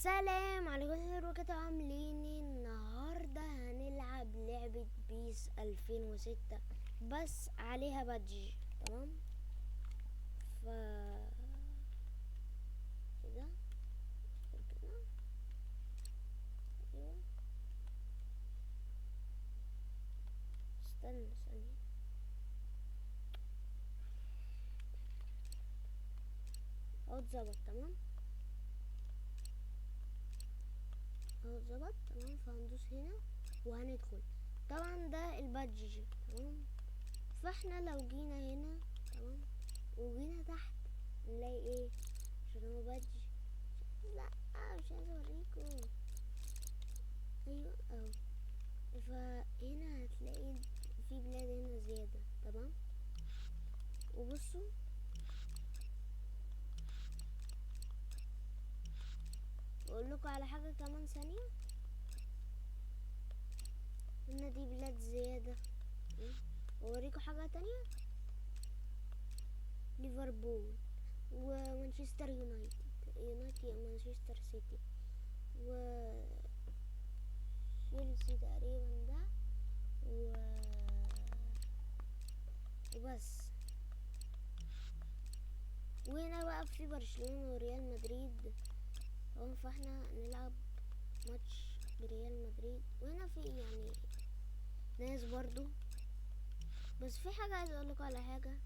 السلام عليكم ورحمة الله وبركاته. عاملين إيه؟ النهاردة هنلعب لعبة بيس 2006 بس عليها بادج. تمام. ف كده كده. ايوه، استنى ثانية. اهو اتظبط. تمام اهو اتظبط. تمام، فهندوس هنا وهندخل. طبعا ده البادج. تمام، فاحنا لو جينا هنا تمام وجينا تحت نلاقي ايه؟ عشان هو بادج. لا، مش عايزه اوريكم. ايوه اهو. فهنا هتلاقي في بلاد هنا زيادة. تمام، وبصوا اقول لكم على حاجة كمان ثانية. هنا دي بلاد زيادة. واوريكم حاجة تانية. ليفربول ومانشستر يونايتد مانشستر سيتي وتشيلسي تقريبا ده وبس. وهنا بقى في برشلونة وريال مدريد. تمام، فاحنا نلعب ماتش بريال مدريد. وهنا في يعني ناس برضو. بس في حاجة عايز اقولكوا على حاجة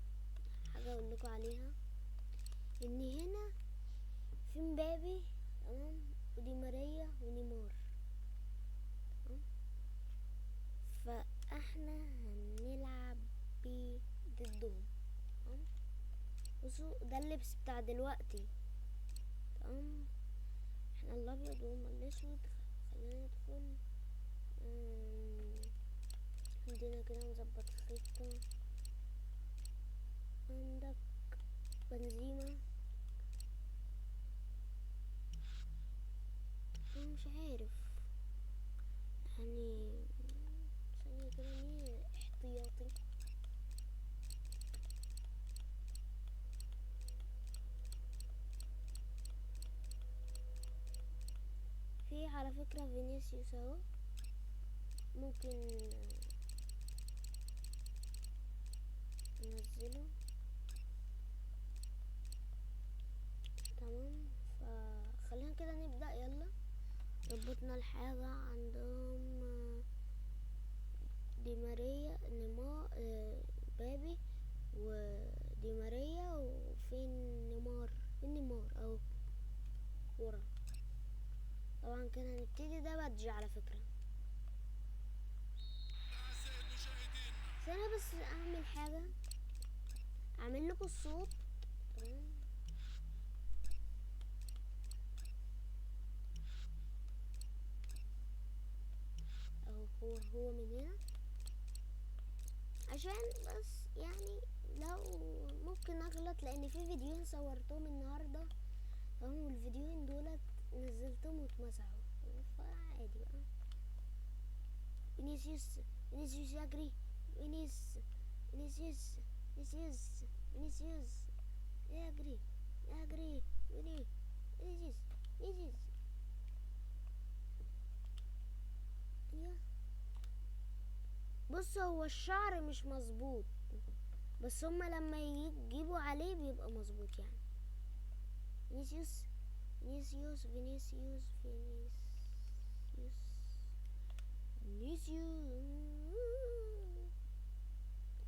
اقولكوا عليها. ان هنا في مبابي تمام ودي ماريا ونيمار. تمام، فاحنا هنلعب ضدهم. تمام، بصوا ده اللبس بتاع دلوقتي. تمام، احنا الابيض وهم الاسود. خلينا ندخل. عندنا كده نظبط الخطة. عندك بنزيما. أنا مش عارف يعني. ثانية كده، مين احتياطي؟ في على فكرة فينيسيوس اهو. ممكن ننزله. تمام، فخلينا كده نبدأ. يلا، ربطنا الحاجة عندهم. دي ماريا نيمار بابي ودي ماريا. وفين نيمار؟ فين نيمار اهو ورا. طبعا كده هنبتدي. ده بادج على فكرة. ثانية بس اعمل حاجة، اعمل لكم الصوت. تمام، اهو هو من هنا عشان بس يعني لو ممكن اغلط، لان في فيديوهين صورتهم النهارده. تمام، والفيديوهين دولت نزلتهم واتمسحوا. فعادي بقى. فينيسيوس يجري. فينيسيوس فينيسيوس يجري. فينيسيوس. ايوه، بص هو الشعر مش مظبوط، بس هما لما يجيبوا عليه بيبقى مظبوط يعني. فينيسيوس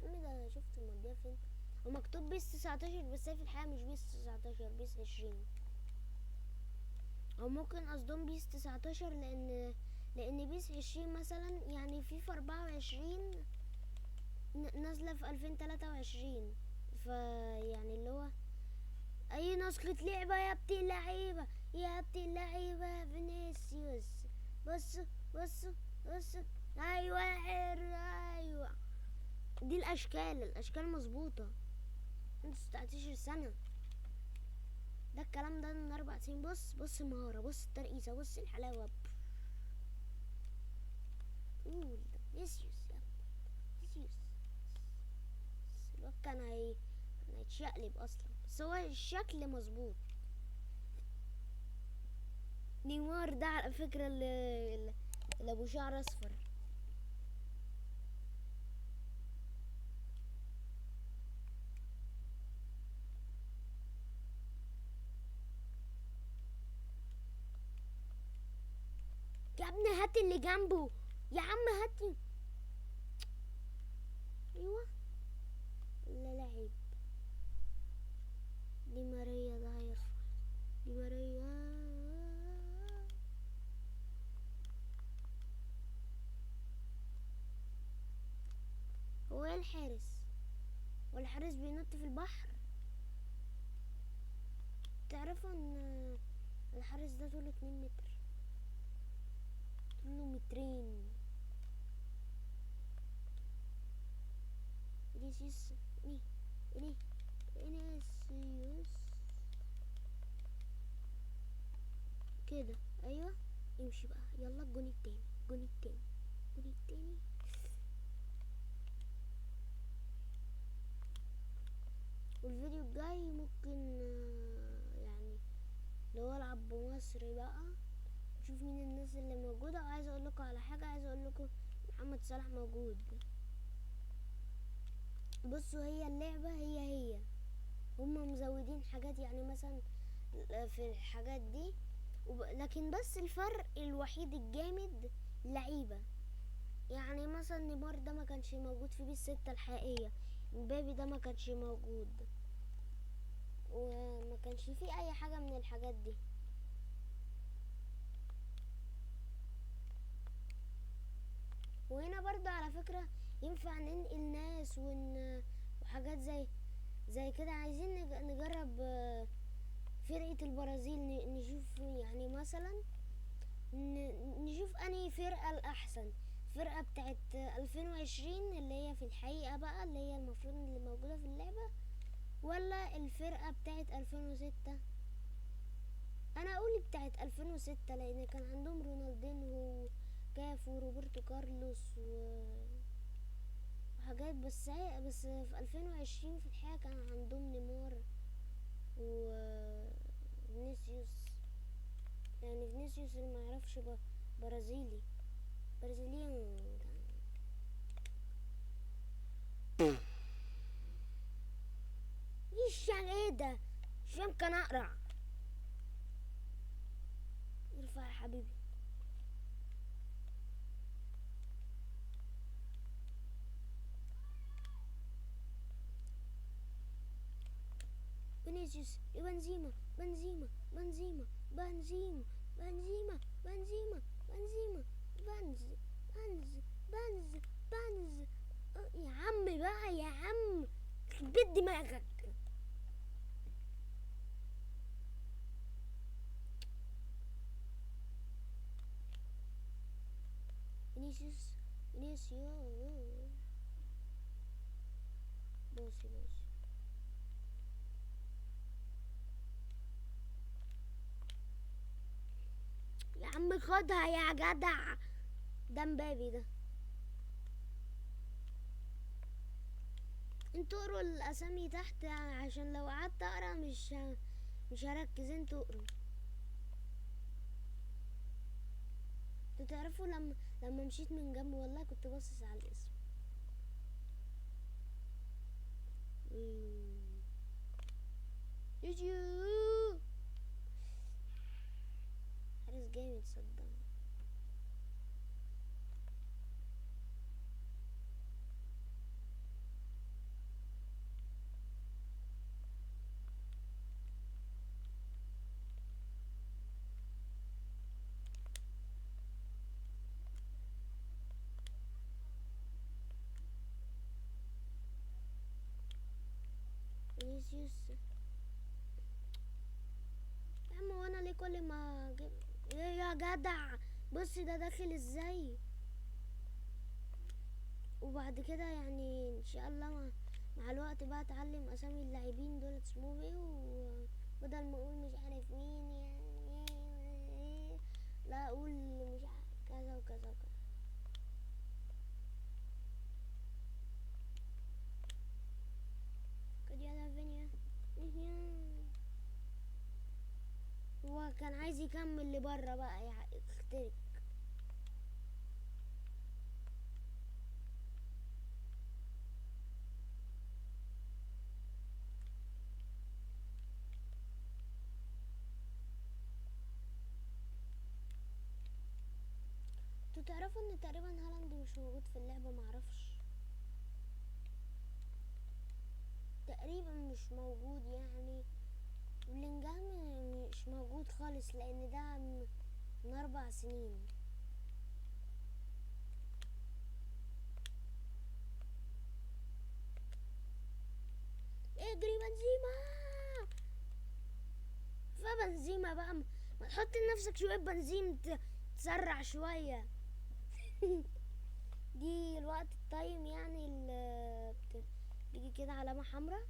عمي ده شفت المودية فين؟ هو مكتوب بيس 19 بس هي في الحقيقة مش بيس 19، بيس 20. او ممكن قصدهم بيس 19 لان بيس 20 مثلا يعني فيفا 24 نازلة في 2023. فيعني اللي هو اي نسخة لعبة يا بتي اللعيبة فينيسيوس. بص بص بص. ايوه ايوه، دي الاشكال مظبوطة. انت 19 سنة. ده الكلام ده من 4 سنين. بص المهارة، بص الترقيصة، بص الحلاوة. قول ده فينيسيوس يا فينيسيوس. الواد كان هيتشقلب اصلا، بس هو الشكل مظبوط. نيمار ده على فكرة اللي ابو شعر اصفر. يا ابني هات اللي جنبه، يا عم هات. ايوه، لا لعيب. دي ماريا ده هيصفر. دي ماريا. هو ايه الحارس؟ والحارس بينط في البحر. تعرفوا ان الحارس ده طوله 2 متر، طوله 2 مترين. فينيسيوس. اني اني فينيسيوس كده. ايوه، امشي بقى يلا. الجون التاني، الجون التاني، الجون التاني. والفيديو الجاي ممكن يعني لو العب بمصر بقى، نشوف مين الناس اللي موجوده. وعايزه اقول لكم على حاجه، عايزه اقول لكم محمد صلاح موجود. بصوا، هي اللعبه هي هما مزودين حاجات يعني مثلا في الحاجات دي لكن بس الفرق الوحيد الجامد لعيبه. يعني مثلا نيمار ده ما كانش موجود في بيس 6 الحقيقيه. مبابي ده ما كانش موجود، وما كانش فيه اي حاجه من الحاجات دي. وهنا برضه على فكرة ينفع ننقل ناس وحاجات زي كده. عايزين نجرب فرقة البرازيل، نشوف يعني مثلا نشوف انهي فرقة الأحسن. فرقة بتاعت 2020 اللي هي في الحقيقة بقى، اللي هي المفروض اللي موجودة في اللعبة، ولا الفرقة بتاعت 2006. انا اقول بتاعت 2006 لان كان عندهم رونالدينهو وكاف وروبرتو كارلوس وحاجات. بس في 2020 في الحقيقة كان عندهم نيمار وفينيسيوس. يعني فينيسيوس اللي ما يعرفش برازيلي، برازيليان. ايش يعني ايه ده؟ مش يمكن اقرع. ارفع يا حبيبي. فينيسيوس، بنزيما بنزيما بنزيما بنزيما بنزيما بنزيما بنزيما بنز بنز بنز بنز. يا عم بقى يا عم، بيت دماغك. فينيسيوس، فينيسيوس. بصي بصي. يا عم خدها يا جدع. ده مبابي ده. انتوا اقروا الاسامي تحت عشان لو قعدت اقرا مش هركز. انتوا اقروا. انتوا تعرفوا لما مشيت من جنبه والله كنت باصص على الاسم. يوجيو. حارس جامد صدقني. فينيسيوس. يا عم وانا ليه كل ما ايه يا جدع؟ بص ده داخل ازاي. وبعد كده يعني ان شاء الله مع الوقت بقى اتعلم اسامي اللاعبين دول اسمهم ايه، وبدل ما اقول مش عارف مين يعني لا اقول مش عارف كذا وكذا وكذا. قد يلا فينيا. هو كان عايز يكمل لبره بقى يخترق. انتوا تعرفوا ان تقريبا هالاند مش موجود في اللعبة؟ معرفش، تقريبا مش موجود يعني. بلينجهام مش موجود خالص، لان ده من 4 سنين. اجري بنزيما، فبنزيما بقى ما تحط لنفسك شوية بنزين تسرع شوية. دي الوقت التايم يعني اللي بيجي كده علامة حمراء.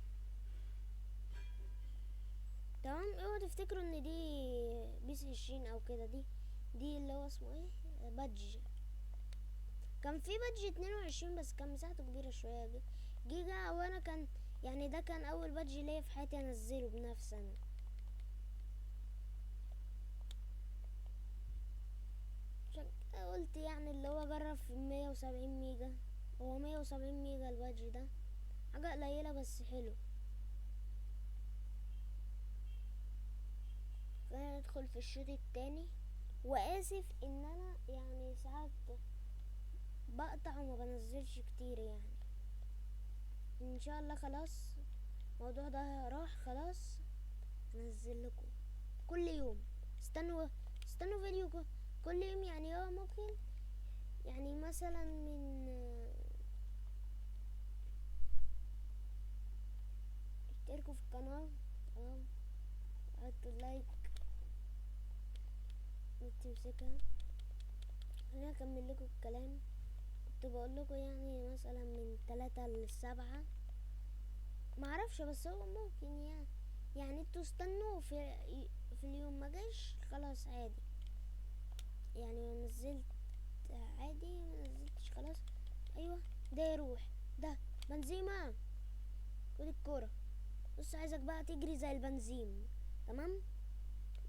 تمام، اوعوا تفتكروا ان دي بيس 20 او كده. دي اللي هو اسمه ايه، بادج. كان في بادج 22 بس كان مساحته كبيرة شوية، جيجا. وانا كان يعني ده كان اول بادج ليا في حياتي انزله بنفسي انا. قلت يعني اللي هو جرب في 170 ميجا. هو 170 ميجا البادج ده، حاجة قليلة بس حلو. فندخل في الشوط التاني. واسف ان انا يعني ساعات بقطع وما بنزلش كتير يعني. ان شاء الله خلاص الموضوع ده راح خلاص، انزل لكم كل يوم. استنوا فيديو كل يوم يعني. هو ممكن يعني مثلا من اشتركوا في القناة، تمام، حطوا لايك وتمسكها. خليني اكمل لكم الكلام. كنت بقول لكم يعني مثلا من 3 ل7، معرفش، بس هو ممكن يعني انتوا استنوا في اليوم ما جاش خلاص عادي يعني. نزلت عادي، ما نزلتش خلاص. ايوه ده يروح، ده بنزيما، خد الكوره. بص عايزك بقى تجري زي البنزيم، تمام؟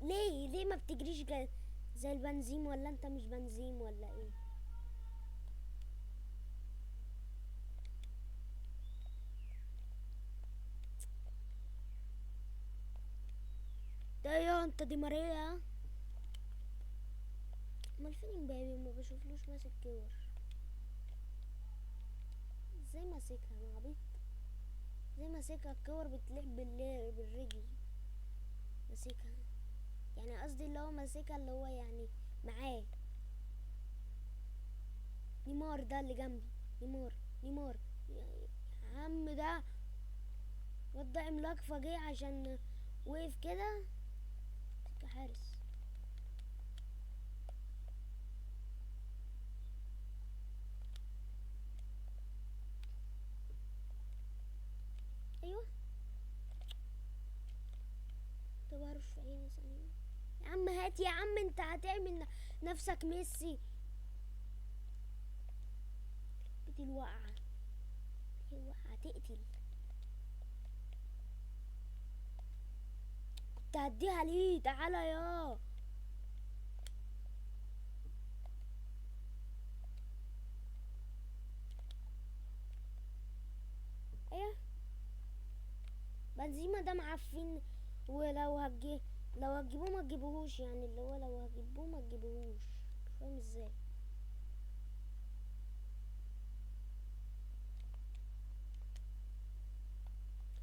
ليه ما بتجريش زي البنزيم؟ ولا انت مش بنزيم ولا ايه؟ ده يا انت دي ماريا. امال فين امبابي؟ ما بشوفلوش ماسك كور. ازاي ماسكها؟ انا عبيط. ازاي ماسكها؟ الكور بتلعب بالرجل ماسكها يعني. قصدي اللي هو ماسكها اللي هو يعني معاه نيمار ده اللي جنبي. نيمار يا عم، ده واد ده عملاق فجيع عشان وقف كده كحارس. ايوه، طب هرش في عيني ثانية. يا عم هات يا عم، انت هتعمل نفسك ميسي. بدي الوقعة، هي وقعة تقتل. كنت هديها ليه؟ تعالى يا ايه. بنزيما ده معفن. ولو لو هتجيبوه ما تجيبوهوش يعني. اللي هو لو هتجيبوه ما تجيبوهوش، مش فاهم ازاي.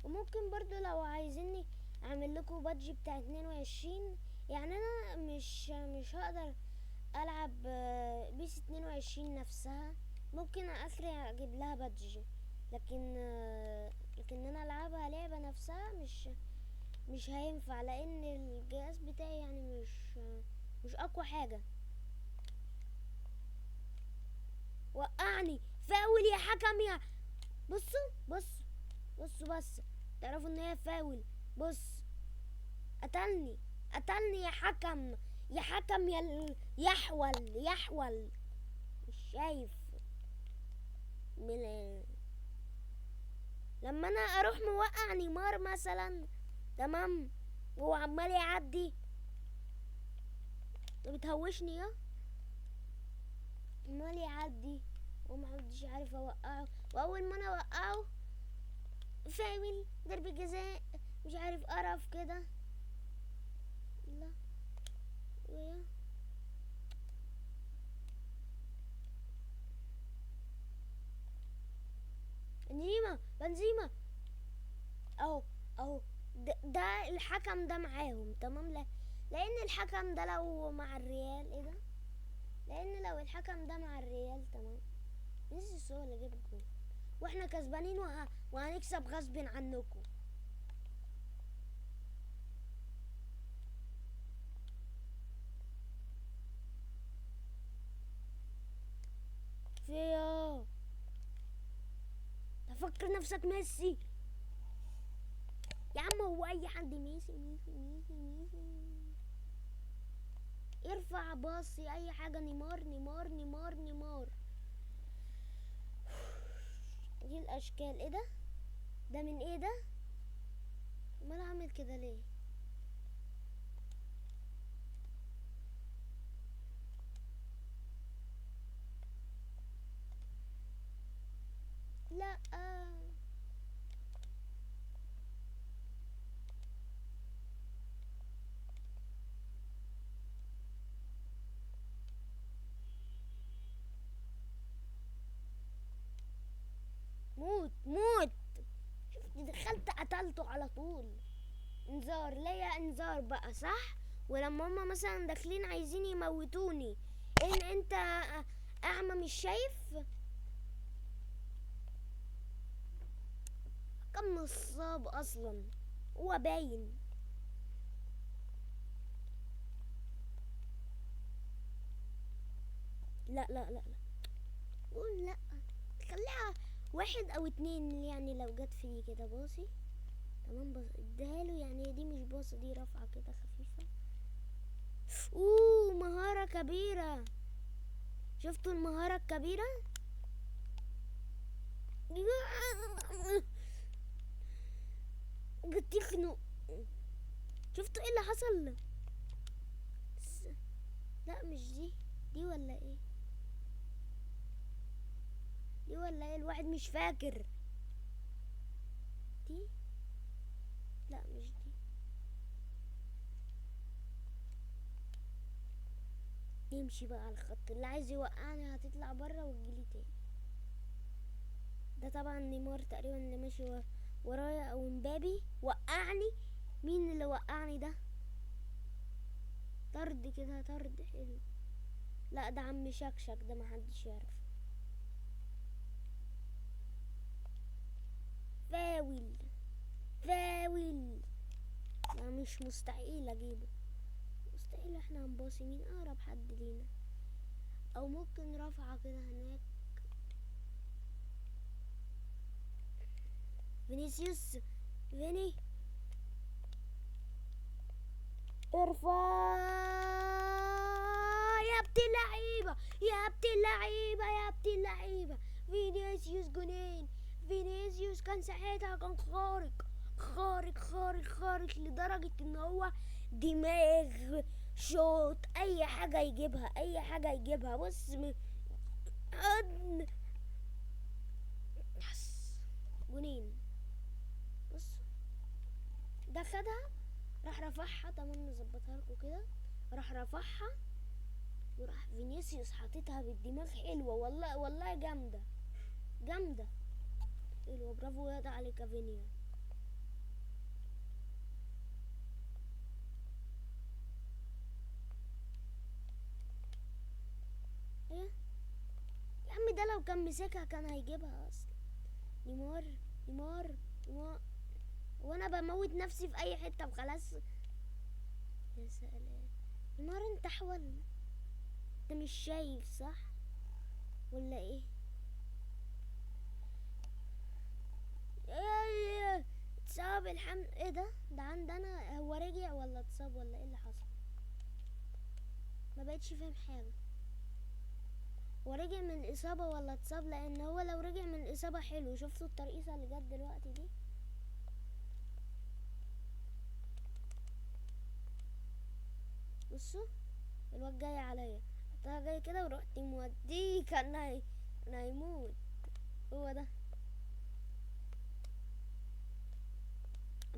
وممكن برضو لو عايزيني اعمل لكم بادج بتاع 22 يعني. انا مش هقدر العب بيس 22 نفسها. ممكن اخري اجيب لها بادج، لكن انا العبها لعبة نفسها مش هينفع، لان الجهاز بتاعي يعني مش اقوى حاجة. وقعني فاول يا حكم يا. بصوا بس تعرفوا ان هي فاول. بص، قتلني يا حكم، يا حكم يا يحول. مش شايف من لما انا اروح موقع نيمار مثلا، تمام، وهو عمال يعدي انت بتهوشني يا امال يعدي ومحدش عارف اوقعه، واول ما انا اوقعه فاول ضربة جزاء مش عارف قرف كده. لا يا بنزيما بنزيما اهو اهو. ده الحكم ده معاهم تمام. لا لان الحكم ده لو مع الريال ايه ده، لان لو الحكم ده مع الريال تمام فينيسيوس هو اللي جاب الجول واحنا كسبانين وهنكسب غصب عنكم. فيا تفكر نفسك ميسي يا عم، هو اي حد ميسي ميسي ميسي ميسي. ارفع باصي اي حاجه، نيمار نيمار نيمار نيمار. دي الاشكال ايه ده، ده من ايه ده، امال اعمل كده ليه؟ لا موت موت. شفت دخلت قتلته على طول. انذار ليا، انذار بقى صح. ولما هما مثلا داخلين عايزين يموتوني ان انت اعمى مش شايف. كم نصاب اصلا هو باين. لا لا لا لا قول لا، خليها واحد او اتنين يعني لو جت فيه كده باصي تمام. بص اديها له يعني، دي مش باصة دي رفعة كده خفيفة. اوه مهارة كبيرة، شفتوا المهارة الكبيرة. قلت يخنق. شفتوا ايه اللي حصل؟ لا مش دي، دي ولا ايه، دي ولا ايه الواحد مش فاكر. دي لا مش دي. نمشي بقى على الخط، اللي عايز يوقعني هتطلع بره وتجيلي تاني. ده طبعا نيمار تقريبا اللي ماشي ورايا او مبابي وقعني. مين اللي وقعني ده؟ طرد كده، طرد حلو. لا ده عم شكشك ده محدش يعرف. فاول فاول. لا مش مستحيل اجيبه، مستحيل. احنا هنباصي مين اقرب حد لينا، او ممكن رفعة كده هناك. فينيسيوس فيني ارفع يا ابن اللعيبة يا ابن اللعيبة يا ابن اللعيبة. فينيسيوس جونين. فينيسيوس كان ساعتها كان خارق خارق خارق خارق لدرجة ان هو دماغ شوط اي حاجة يجيبها، اي حاجة يجيبها. بص جونين. بص ده خدها راح رفعها تمام، نظبطها لكم كده. راح رفعها وراح فينيسيوس حاططها بالدماغ. حلوة والله والله جامدة جامدة حلوة. برافو يا ده عليك يا فينيا. ايه يا عم، ده لو كان مسكها كان هيجيبها اصلا. نيمار نيمار نيمار، وانا بموت نفسي في اي حتة وخلاص. يا سلام نيمار انت حول، انت مش شايف صح ولا ايه؟ ايه اتصاب الحمد. ايه ده، ده عندنا هو رجع ولا اتصاب ولا ايه اللي حصل؟ ما بقتش فاهم حاجة. هو رجع من الإصابة ولا اتصاب؟ لأن هو لو رجع من الإصابة حلو. شفتوا الترقيصة اللي جت دلوقتي دي؟ بصوا الواد جاي عليا، حطها جاي كده ورحت موديه، كان هيموت. هو ده.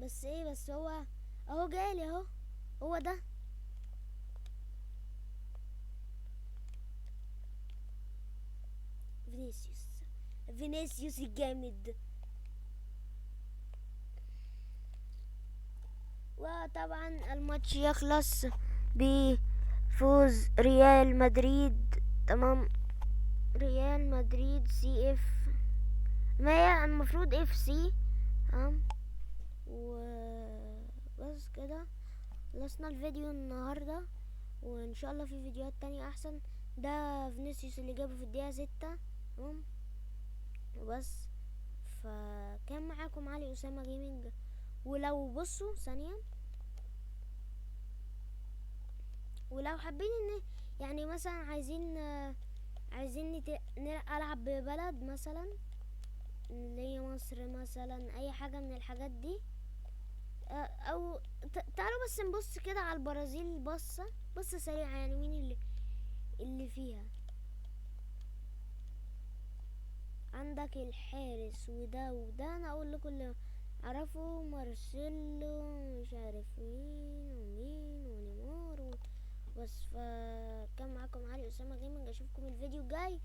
بس ايه، بس هو اهو جالي اهو. هو ده. فينيسيوس. فينيسيوس الجامد. وطبعا الماتش يخلص بفوز ريال مدريد. تمام. ريال مدريد سي اف، ما هي المفروض اف سي. تمام. وبس كده خلصنا الفيديو النهاردة، وان شاء الله في فيديوهات تانية احسن. ده فينيسيوس اللي جابه في الدقيقة 6. تمام. وبس. فكان معاكم علي أسامة جيمنج. ولو بصوا ثانية، ولو حابين ان يعني مثلا عايزين العب ببلد مثلا اللي هي مصر مثلا، اي حاجة من الحاجات دي. او تعالوا بس نبص كده على البرازيل، بصة سريعة يعني مين اللي فيها. عندك الحارس وده انا اقول لكم اللي اعرفه، مارسيلو مش عارف مين ومين ونيمار بس. فكان معاكم علي أسامة جيمنج، اشوفكم الفيديو الجاي.